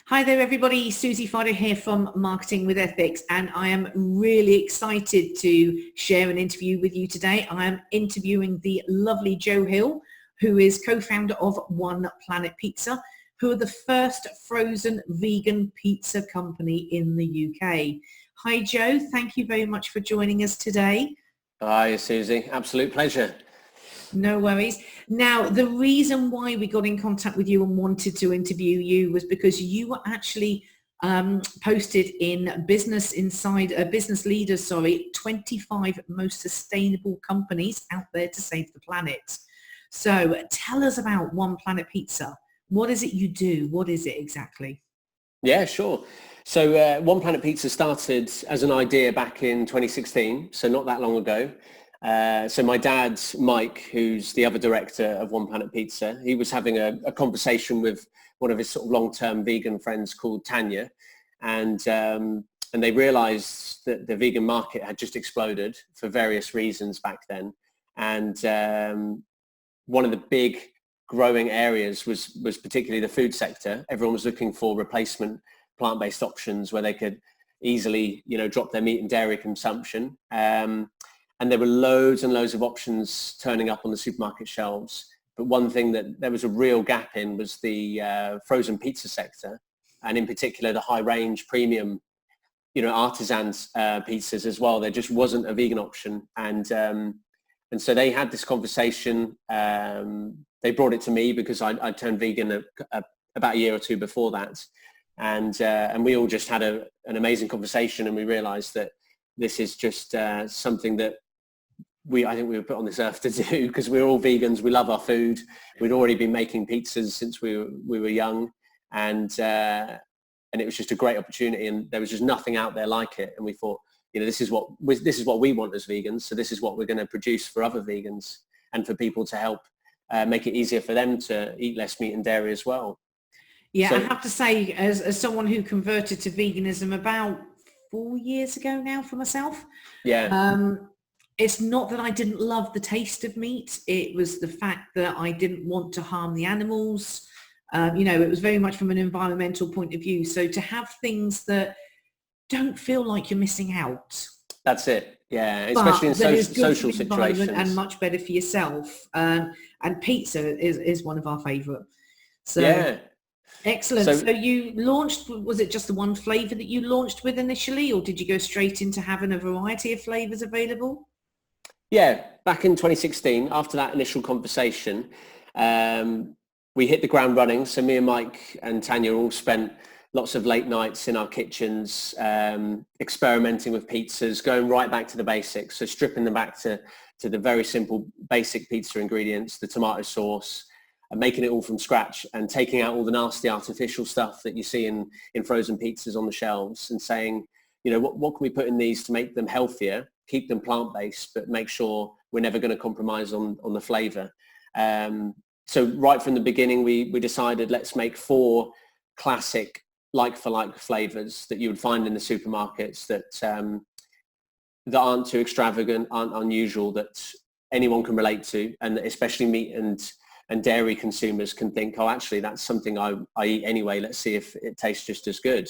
Hi there everybody, Susie Fodder here from Marketing with Ethics, and I am really excited to share an interview with you today. I am interviewing the lovely Jo Hill, who is co-founder of One Planet Pizza, who are the first frozen vegan pizza company in the UK. Hi Jo, thank you very much for joining us today. Hi Susie, absolute pleasure. No worries. Now, the reason why we got in contact with you and wanted to interview you was because you were actually posted in Business Leaders, 25 most sustainable companies out there to save the planet. So tell us about One Planet Pizza. What is it you do? What is it exactly? Yeah, sure. So One Planet Pizza started as an idea back in 2016, so not that long ago. So my dad, Mike, who's the other director of One Planet Pizza, he was having a conversation with one of his sort of long-term vegan friends called Tanya, and they realised that the vegan market had just exploded for various reasons back then, and one of the big growing areas was particularly the food sector. Everyone was looking for replacement plant-based options where they could easily, drop their meat and dairy consumption. And there were loads and loads of options turning up on the supermarket shelves. But one thing that there was a real gap in was the frozen pizza sector, and in particular the high range premium, artisans pizzas as well. There just wasn't a vegan option. And so they had this conversation. They brought it to me because I turned vegan about a year or two before that. And we all just had an amazing conversation, and we realized that this is just something that I think we were put on this earth to do, because we're all vegans. We love our food. We'd already been making pizzas since we were young, and it was just a great opportunity, and there was just nothing out there like it. And we thought, this is what we want as vegans. So this is what we're going to produce for other vegans and for people to help make it easier for them to eat less meat and dairy as well. Yeah, so, I have to say, as someone who converted to veganism about 4 years ago now for myself. Yeah. It's not that I didn't love the taste of meat. It was the fact that I didn't want to harm the animals. It was very much from an environmental point of view. So to have things that don't feel like you're missing out. That's it. Yeah, especially in social situations. And much better for yourself. And pizza is one of our favourite. So yeah. Excellent. So you launched, was it just the one flavour that you launched with initially, or did you go straight into having a variety of flavours available? Yeah, back in 2016, after that initial conversation, we hit the ground running. So me and Mike and Tanya all spent lots of late nights in our kitchens, experimenting with pizzas, going right back to the basics. So stripping them back to the very simple basic pizza ingredients, the tomato sauce, and making it all from scratch, and taking out all the nasty artificial stuff that you see in frozen pizzas on the shelves, and saying, what can we put in these to make them healthier, keep them plant-based, but make sure we're never going to compromise on the flavor. So right from the beginning, we decided, let's make 4 classic like-for-like flavors that you would find in the supermarkets that aren't too extravagant, aren't unusual, that anyone can relate to, and especially meat and dairy consumers can think, oh, actually, that's something I eat anyway. Let's see if it tastes just as good.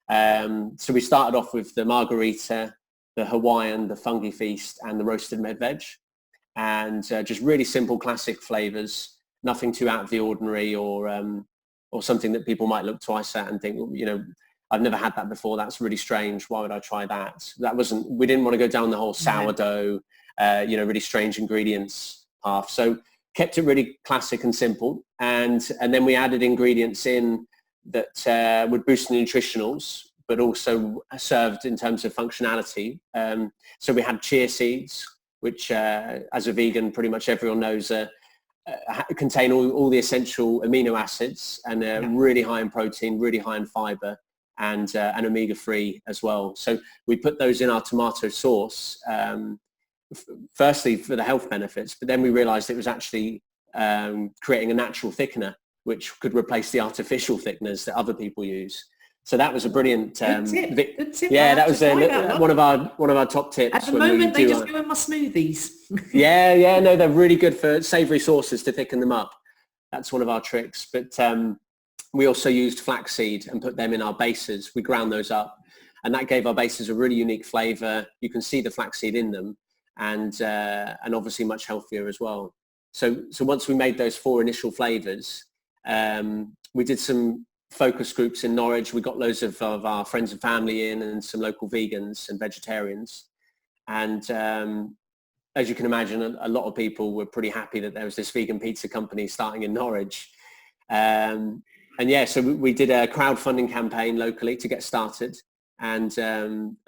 So we started off with the margarita, the Hawaiian, the fungi feast, and the roasted med veg, and just really simple classic flavors, nothing too out of the ordinary, or something that people might look twice at and think, I've never had that before. That's really strange. Why would I try that? We didn't want to go down the whole sourdough, really strange ingredients path. So kept it really classic and simple, and then we added ingredients in that would boost the nutritionals, but also served in terms of functionality. So we had chia seeds, which as a vegan, pretty much everyone knows contain all the essential amino acids, and really high in protein, really high in fiber, and omega-3 as well. So we put those in our tomato sauce, firstly for the health benefits, but then we realized it was actually creating a natural thickener, which could replace the artificial thickeners that other people use. So that was a brilliant good tip. Yeah, that was one of our top tips. At the moment, they just go in my smoothies. No, they're really good for savoury sauces to thicken them up. That's one of our tricks. But we also used flaxseed and put them in our bases. We ground those up, and that gave our bases a really unique flavour. You can see the flaxseed in them, and obviously much healthier as well. So once we made those 4 initial flavours, we did some focus groups in Norwich. We got loads of our friends and family in, and some local vegans and vegetarians. And as you can imagine, a lot of people were pretty happy that there was this vegan pizza company starting in Norwich. And yeah, so we did a crowdfunding campaign locally to get started. And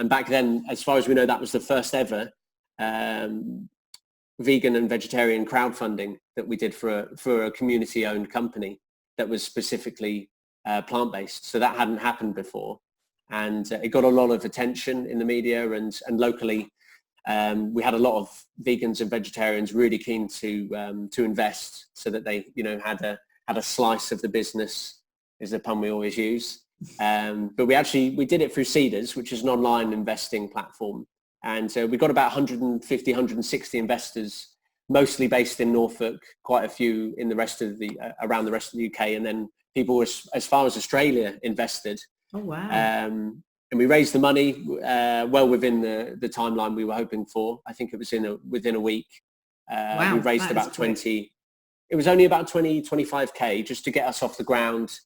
back then, as far as we know, that was the first ever vegan and vegetarian crowdfunding that we did for a community-owned company that was specifically plant-based. So that hadn't happened before, and it got a lot of attention in the media and locally. We had a lot of vegans and vegetarians really keen to invest, so that they had a slice of the business, is the pun we always use. But we did it through Seeders, which is an online investing platform. And we got about 150, 160 investors, mostly based in Norfolk, quite a few in the rest of around the rest of the UK. And then people as far as Australia invested. Oh, wow. And we raised the money well within the timeline we were hoping for. I think it was within a week. Wow, we raised about 20. It was only about 25K just to get us off the ground,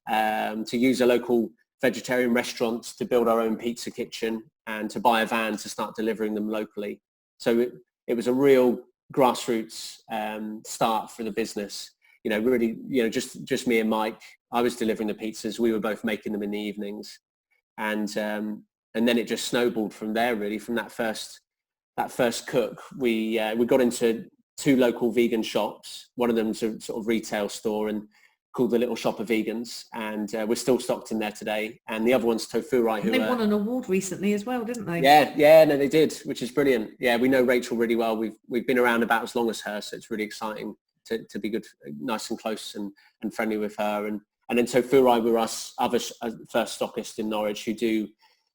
to use a local vegetarian restaurant to build our own pizza kitchen, and to buy a van to start delivering them locally. So it was a real grassroots start for the business. Really, just me and Mike. I was delivering the pizzas. We were both making them in the evenings, and then it just snowballed from there. Really, from that first cook, we got into 2 local vegan shops. One of them's a sort of retail store and called the Little Shop of Vegans, and we're still stocked in there today. And the other one's Tofurai, They won an award recently as well, didn't they? Yeah, no, they did, which is brilliant. Yeah, we know Rachel really well. We've been around about as long as her, so it's really exciting to be good, nice and close and friendly with her. And then Tofurai were us other first stockists in Norwich who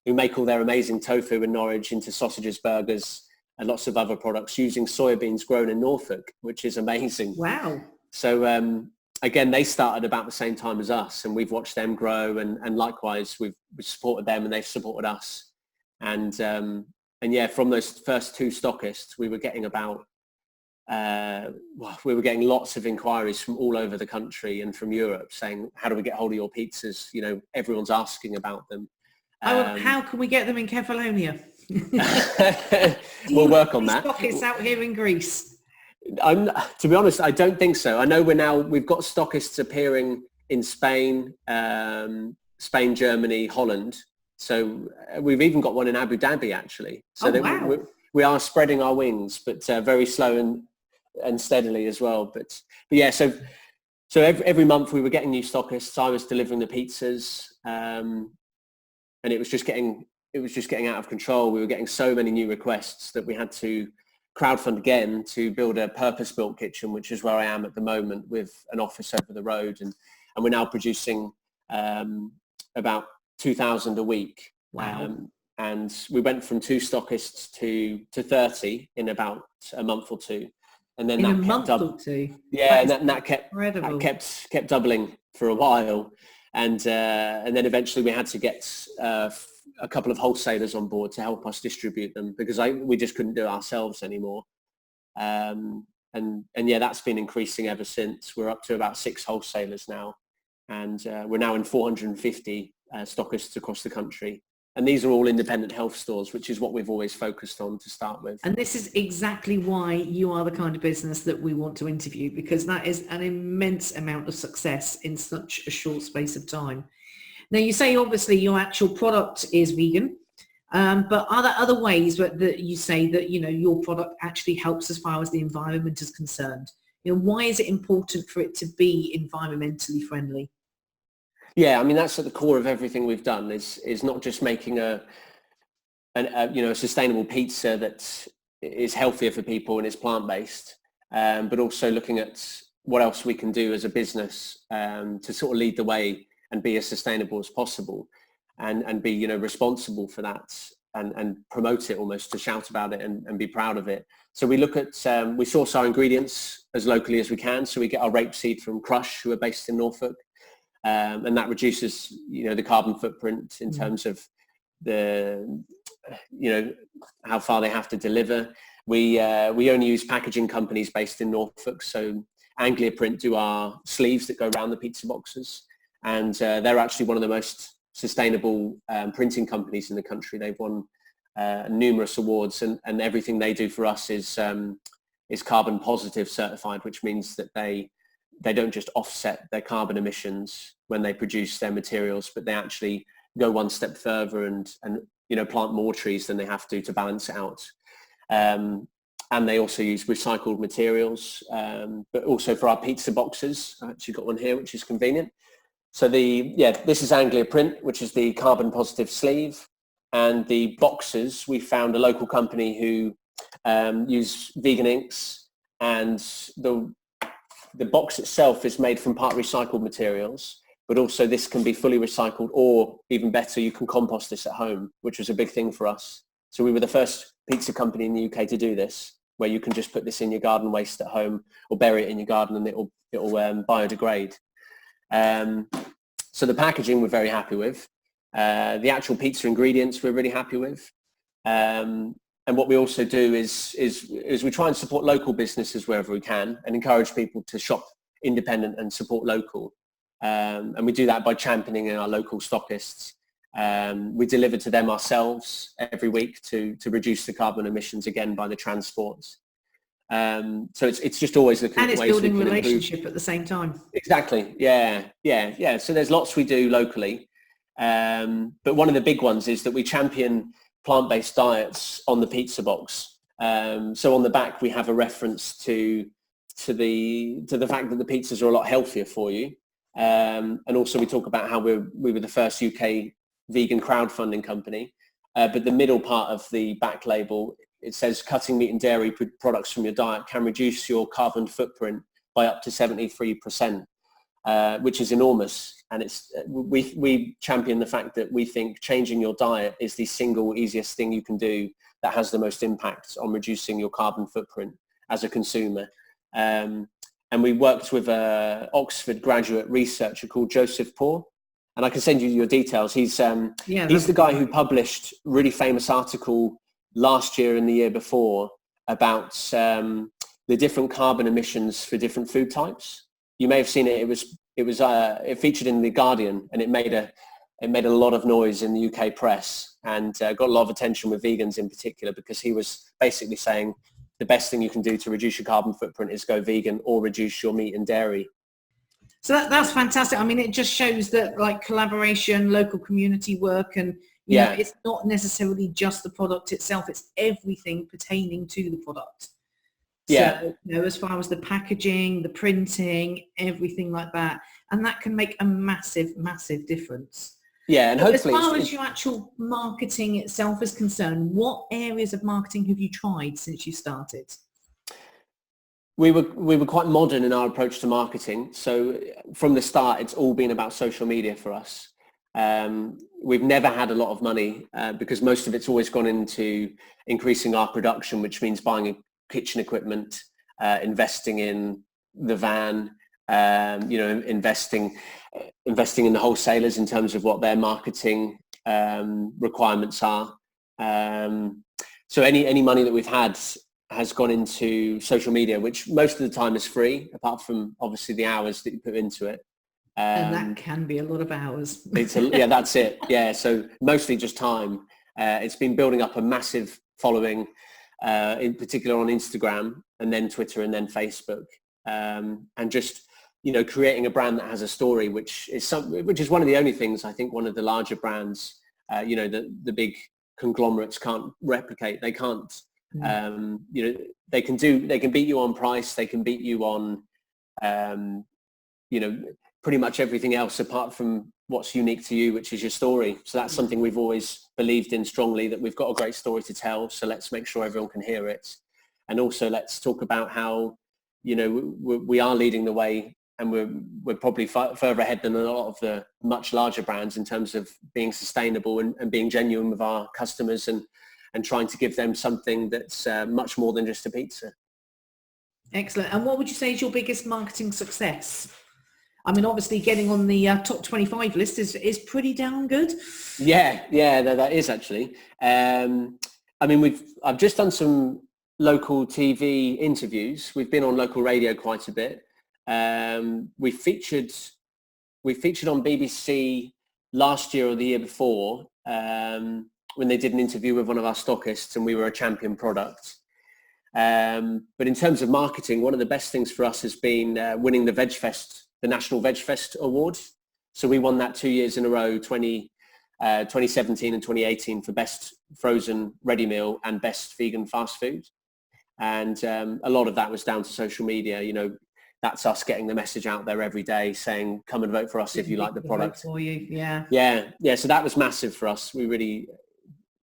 make all their amazing tofu in Norwich into sausages, burgers, and lots of other products using soybeans grown in Norfolk, which is amazing. Wow. So again, they started about the same time as us, and we've watched them grow, and likewise we've supported them and they've supported us. And yeah, from those first 2 stockists, we were getting lots of inquiries from all over the country and from Europe saying, how do we get hold of your pizzas? Everyone's asking about them. How can we get them in Kefalonia? We'll work on that. Stockists out here in Greece. To be honest, I don't think so. I know we've got stockists appearing in Spain, Germany, Holland. So we've even got one in Abu Dhabi, actually. So wow. we are spreading our wings, but very slow and steadily as well. But yeah, so every month we were getting new stockists. I was delivering the pizzas, and it was just getting out of control. We were getting so many new requests that we had to crowdfund again to build a purpose-built kitchen, which is where I am at the moment, with an office over the road, and we're now producing about 2,000 a week. Wow. And we went from 2 stockists to 30 in about a month or 2, and then yeah, and that kept doubling for a while, and then eventually we had to get a couple of wholesalers on board to help us distribute them, because we just couldn't do it ourselves anymore. And yeah, that's been increasing ever since. We're up to about 6 wholesalers now, and we're now in 450 stockists across the country. And these are all independent health stores, which is what we've always focused on to start with. And this is exactly why you are the kind of business that we want to interview, because that is an immense amount of success in such a short space of time. Now, you say obviously your actual product is vegan, but are there other ways that you say that, your product actually helps as far as the environment is concerned? Why is it important for it to be environmentally friendly? Yeah, I mean, that's at the core of everything we've done, is not just making a sustainable pizza that is healthier for people and is plant-based, but also looking at what else we can do as a business to sort of lead the way and be as sustainable as possible, and be responsible for that, and promote it, almost to shout about it and be proud of it. So we look at we source our ingredients as locally as we can. So we get our rapeseed from Crush, who are based in Norfolk. and that reduces, the carbon footprint in terms of the, how far they have to deliver. We only use packaging companies based in Norfolk. So Anglia Print do our sleeves that go around the pizza boxes, and they're actually one of the most sustainable printing companies in the country. They've won numerous awards, and everything they do for us is carbon positive certified, which means that they don't just offset their carbon emissions when they produce their materials, but they actually go one step further and plant more trees than they have to balance it out. And they also use recycled materials, but also for our pizza boxes. I've actually got one here, which is convenient. So this is Anglia Print, which is the carbon positive sleeve. And the boxes, we found a local company who use vegan inks, and the box itself is made from part recycled materials, but also this can be fully recycled, or even better, you can compost this at home, which was a big thing for us. So we were the first pizza company in the UK to do this, where you can just put this in your garden waste at home or bury it in your garden and it'll biodegrade. So the packaging we're very happy with. The actual pizza ingredients we're really happy with. And what we also do is we try and support local businesses wherever we can and encourage people to shop independent and support local. And we do that by championing our local stockists. We deliver to them ourselves every week to reduce the carbon emissions, again, by the transports. So it's just always looking at ways we can improve. And it's building relationship at the same time. Exactly. Yeah. So there's lots we do locally. But one of the big ones is that we champion plant-based diets on the pizza box. So on the back we have a reference to the fact that the pizzas are a lot healthier for you. And also we talk about how we were the first UK vegan crowdfunding company. But the middle part of the back label, it says cutting meat and dairy products from your diet can reduce your carbon footprint by up to 73%, which is enormous. And we champion the fact that we think changing your diet is the single easiest thing you can do that has the most impact on reducing your carbon footprint as a consumer. And we worked with an Oxford graduate researcher called Joseph Poor, and I can send you your details. He's the guy who published a really famous article last year and the year before about the different carbon emissions for different food types. You may have seen it. It featured in The Guardian, and it made a lot of noise in the UK press, and got a lot of attention with vegans in particular, because he was basically saying the best thing you can do to reduce your carbon footprint is go vegan or reduce your meat and dairy. So that's fantastic. I mean, it just shows that, like, collaboration, local community work, and you know, it's not necessarily just the product itself, it's everything pertaining to the product. So, as far as the packaging, the printing, everything like that, and that can make a massive, massive difference. Yeah, and hopefully, as far as your actual marketing itself is concerned, what areas of marketing have you tried since you started? We were quite modern in our approach to marketing. So from the start, it's all been about social media for us. We've never had a lot of money because most of it's always gone into increasing our production, which means buying kitchen equipment, investing in the van, investing in the wholesalers in terms of what their marketing requirements are. So any money that we've had has gone into social media, which most of the time is free, apart from obviously the hours that you put into it. And that can be a lot of hours. That's it. Yeah, so mostly just time. It's been building up a massive following, in particular on Instagram, and then Twitter, and then Facebook, and just creating a brand that has a story, which is one of the only things I think one of the larger brands, the big conglomerates can't replicate. They can't. They can beat you on price. They can beat you on, pretty much everything else apart from what's unique to you, which is your story. So that's something we've always believed in strongly, that we've got a great story to tell. So let's make sure everyone can hear it. And also let's talk about how, we are leading the way, and we're probably further ahead than a lot of the much larger brands in terms of being sustainable and being genuine with our customers and trying to give them something that's much more than just a pizza. Excellent. And what would you say is your biggest marketing success? I mean, obviously getting on the top 25 list is pretty damn good. Yeah, that is actually. I mean, I've just done some local TV interviews. We've been on local radio quite a bit. We featured on BBC last year or the year before when they did an interview with one of our stockists, and we were a champion product. But in terms of marketing, one of the best things for us has been winning the National Veg Fest Award. So we won that 2 years in a row, 2017 and 2018 for best frozen ready meal and best vegan fast food. And a lot of that was down to social media. You know, that's us getting the message out there every day saying, come and vote for us if you like the product. For you. Yeah. Yeah. So that was massive for us. We really,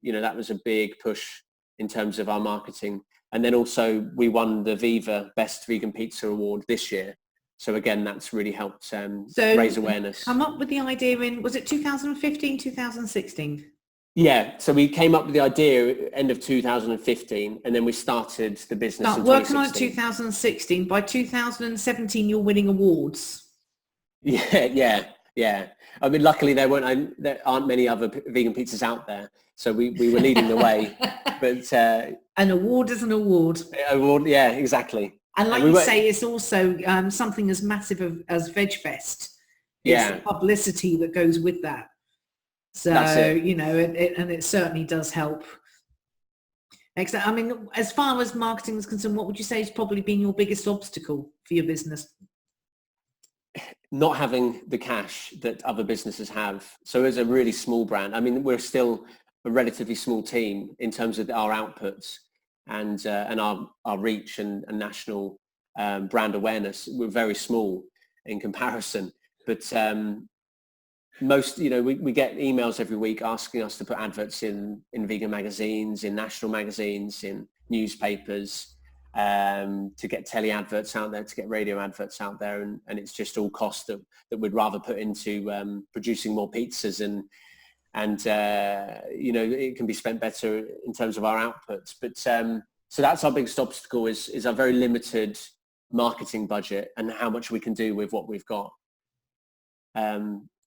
you know, that was a big push in terms of our marketing. And then also we won the Viva Best Vegan Pizza Award this year. So again, that's really helped raise awareness. Come up with the idea was it 2015, 2016? Yeah, so we came up with the idea end of 2015, and then we started the business in 2016. Working on it 2016. By 2017, you're winning awards. Yeah. I mean, luckily there aren't many other vegan pizzas out there, so we were leading the way. But an award is an award. Award, yeah, exactly. And like you say, it's also something as massive as Veg Fest. It's the publicity that goes with that. So, you know, it certainly does help. Excellent. I mean, as far as marketing is concerned, what would you say has probably been your biggest obstacle for your business? Not having the cash that other businesses have. So as a really small brand, I mean, we're still a relatively small team in terms of our outputs and our reach and national brand awareness. We're very small in comparison, but most, you know, we get emails every week asking us to put adverts in vegan magazines, in national magazines, in newspapers, to get telly adverts out there, to get radio adverts out there, and it's just all cost that we'd rather put into producing more pizzas and you know, it can be spent better in terms of our outputs. But so that's our biggest obstacle is our very limited marketing budget and how much we can do with what we've got.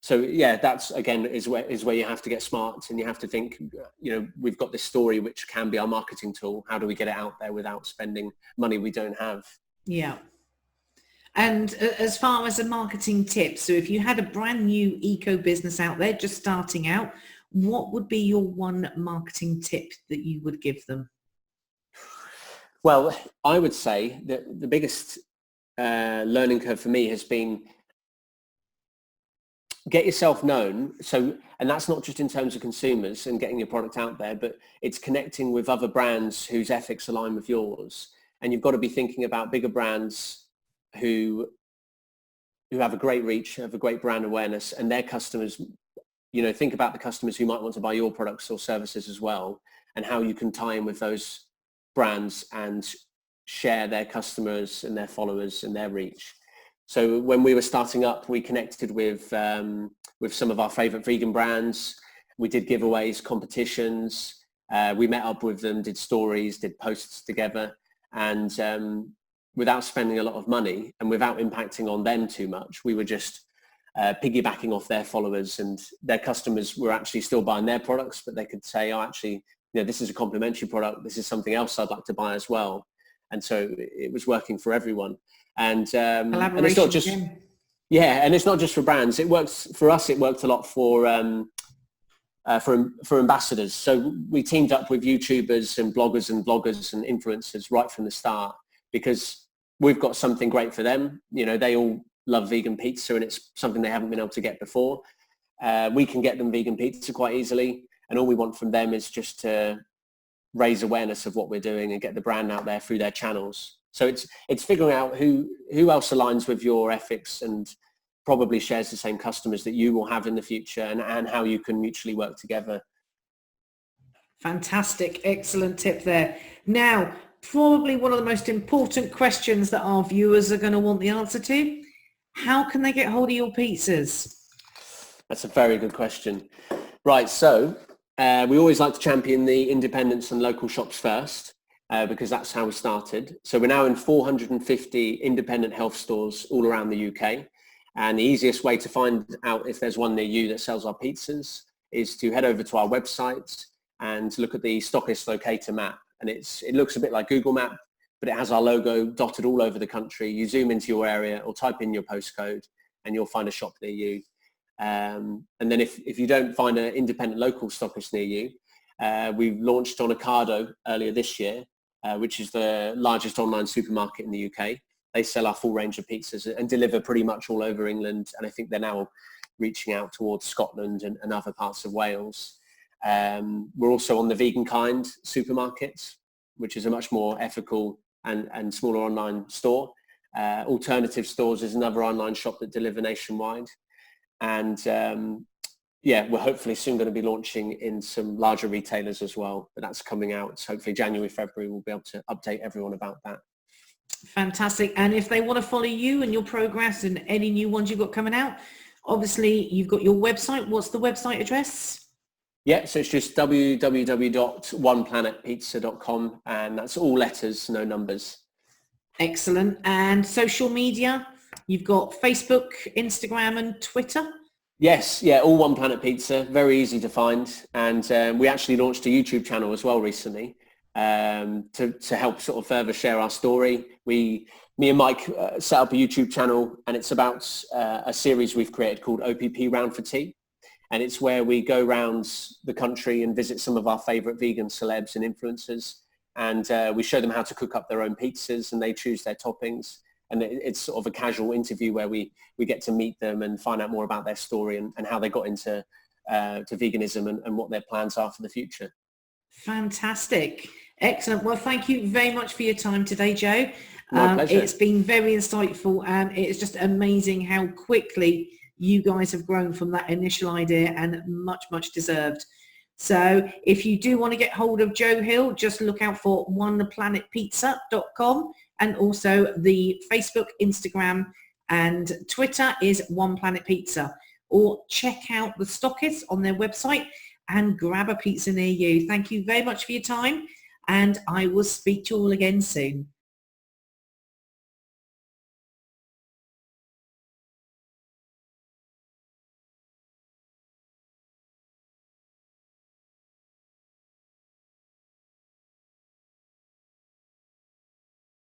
So yeah, that's again is where you have to get smart, and you have to think, you know, we've got this story which can be our marketing tool. How do we get it out there without spending money we don't have? Yeah. And as far as a marketing tip, so if you had a brand new eco business out there just starting out, what would be your one marketing tip that you would give them? Well, I would say that the biggest learning curve for me has been get yourself known. So, and that's not just in terms of consumers and getting your product out there, but it's connecting with other brands whose ethics align with yours. And you've got to be thinking about bigger brands who have a great reach, have a great brand awareness, and their customers, you know, think about the customers who might want to buy your products or services as well, and how you can tie in with those brands and share their customers and their followers and their reach. So when we were starting up, we connected with some of our favorite vegan brands. We did giveaways, competitions. We met up with them, did stories, did posts together, and without spending a lot of money and without impacting on them too much, we were just piggybacking off their followers, and their customers were actually still buying their products, but they could say, oh, actually, you know, this is a complimentary product. This is something else I'd like to buy as well. And so it was working for everyone. And it's not just, and it's not just for brands. It works for us. It worked a lot for ambassadors. So we teamed up with YouTubers and bloggers and influencers right from the start, because we've got something great for them. You know, they all love vegan pizza, and it's something they haven't been able to get before. We can get them vegan pizza quite easily, and all we want from them is just to raise awareness of what we're doing and get the brand out there through their channels. So it's figuring out who else aligns with your ethics and probably shares the same customers that you will have in the future, and how you can mutually work together. Fantastic. Excellent tip there. Now, probably one of the most important questions that our viewers are going to want the answer to. How can they get hold of your pizzas? That's a very good question. Right. So we always like to champion the independents and local shops first, because that's how we started. So we're now in 450 independent health stores all around the UK. And the easiest way to find out if there's one near you that sells our pizzas is to head over to our website and look at the stockist locator map. And it looks a bit like Google Map, but it has our logo dotted all over the country. You zoom into your area or type in your postcode and you'll find a shop near you. And then if you don't find an independent local stockist near you, we've launched on Ocado earlier this year, which is the largest online supermarket in the UK. They sell our full range of pizzas and deliver pretty much all over England. And I think they're now reaching out towards Scotland and other parts of Wales. We're also on the Vegan Kind supermarkets, which is a much more ethical and smaller online store. Alternative Stores is another online shop that deliver nationwide. And we're hopefully soon going to be launching in some larger retailers as well, but that's coming out. So hopefully January, February, we'll be able to update everyone about that. Fantastic. And if they want to follow you and your progress and any new ones you've got coming out, obviously you've got your website. What's the website address? Yeah, so it's just www.oneplanetpizza.com, and that's all letters, no numbers. Excellent. And social media, you've got Facebook, Instagram and Twitter? Yes, yeah, all One Planet Pizza, very easy to find. And we actually launched a YouTube channel as well recently to help sort of further share our story. Me and Mike set up a YouTube channel, and it's about a series we've created called OPP Round for Tea. And it's where we go around the country and visit some of our favorite vegan celebs and influencers. And we show them how to cook up their own pizzas, and they choose their toppings. And it's sort of a casual interview where we get to meet them and find out more about their story and how they got into to veganism and what their plans are for the future. Fantastic. Excellent. Well, thank you very much for your time today, Joe. My pleasure. It's been very insightful, and it's just amazing how quickly you guys have grown from that initial idea, and much, much deserved. So if you do want to get hold of Joe Hill, just look out for oneplanetpizza.com, and also the Facebook, Instagram and Twitter is One Planet Pizza, or check out the stockists on their website and grab a pizza near you. Thank you very much for your time, and I will speak to you all again soon.